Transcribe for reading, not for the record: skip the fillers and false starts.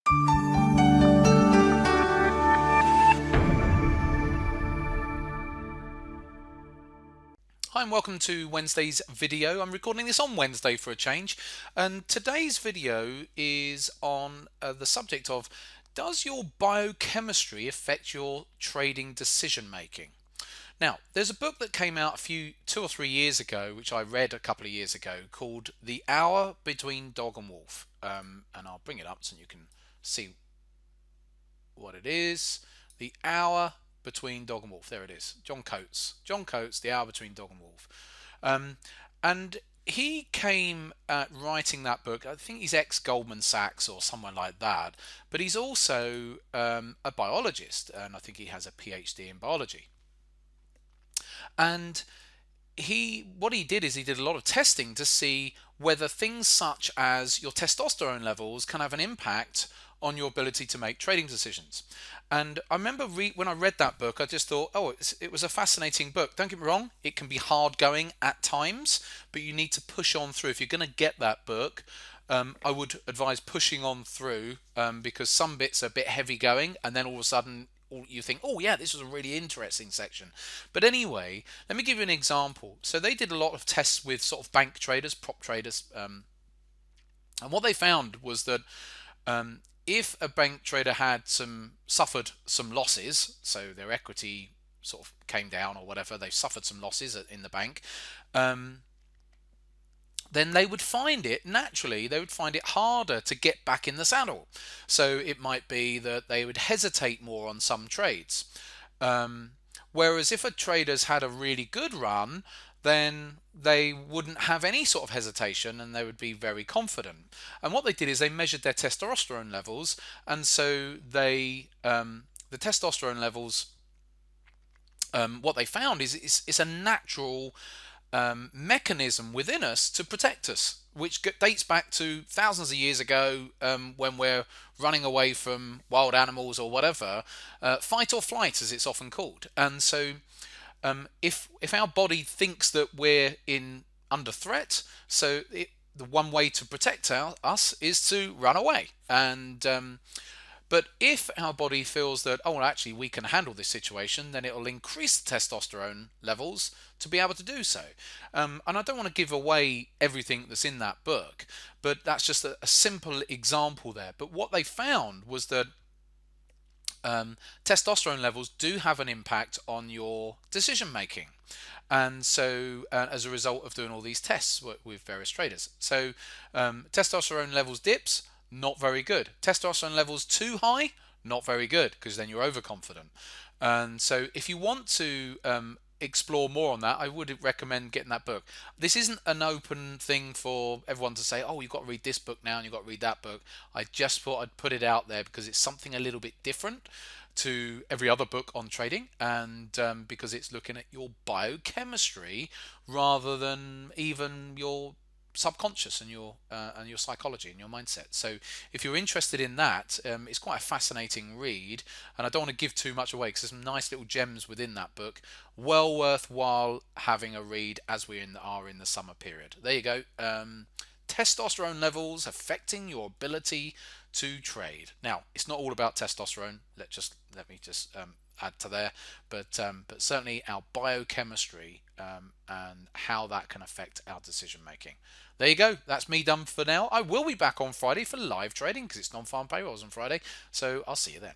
Hi and welcome to Wednesday's video. I'm recording this on Wednesday for a change, and today's video is on the subject of, does your biochemistry affect your trading decision making? Now, there's a book that came out 2 or 3 years ago, which I read a couple of years ago, called The Hour Between Dog and Wolf, and I'll bring it up so you can see what it is. The Hour Between Dog and Wolf. There it is. John Coates. John Coates, The Hour Between Dog and Wolf. And he came at writing that book. I think he's ex-Goldman Sachs or someone like that. But he's also a biologist, and I think he has a PhD in biology. And what he did is he did a lot of testing to see whether things such as your testosterone levels can have an impact on your ability to make trading decisions. And I remember when I read that book, I just thought, oh, it was a fascinating book. Don't get me wrong, it can be hard going at times, but you need to push on through. If you're going to get that book, I would advise pushing on through, because some bits are a bit heavy going, and then all of a sudden you think, oh yeah, this was a really interesting section. But anyway, let me give you an example. So they did a lot of tests with sort of bank traders, prop traders, and what they found was that if a bank trader had suffered some losses, so their equity sort of came down or whatever, they suffered some losses in the bank, then they would find it harder to get back in the saddle. So it might be that they would hesitate more on some trades. Whereas if a trader's had a really good run, then they wouldn't have any sort of hesitation and they would be very confident. And what they did is they measured their testosterone levels, and so the testosterone levels, what they found is it's a natural mechanism within us to protect us, which dates back to thousands of years ago, when we're running away from wild animals or whatever, fight or flight as it's often called. And so if our body thinks that we're under threat, the one way to protect us is to run away. And but if our body feels that, oh, well, actually we can handle this situation, then it'll increase the testosterone levels to be able to do so. And I don't want to give away everything that's in that book, but that's just a simple example there. But what they found was that testosterone levels do have an impact on your decision making. And so as a result of doing all these tests with various traders, so testosterone levels dips, not very good. Testosterone levels too high, not very good, because then you're overconfident. And so if you want to explore more on that, I would recommend getting that book. This isn't an open thing for everyone to say, oh, you've got to read this book now and you've got to read that book. I just thought I'd put it out there because it's something a little bit different to every other book on trading, and because it's looking at your biochemistry rather than even your subconscious and your psychology and your mindset. So if you're interested in that, it's quite a fascinating read, and I don't want to give too much away because there's some nice little gems within that book, well worthwhile having a read as we are in the summer period. There you go. Testosterone levels affecting your ability to trade. Now, it's not all about testosterone. Let me just add to there, but certainly our biochemistry, and how that can affect our decision making. There you go. That's me done for now. I will be back on Friday for live trading because it's non-farm payrolls on Friday. So I'll see you then.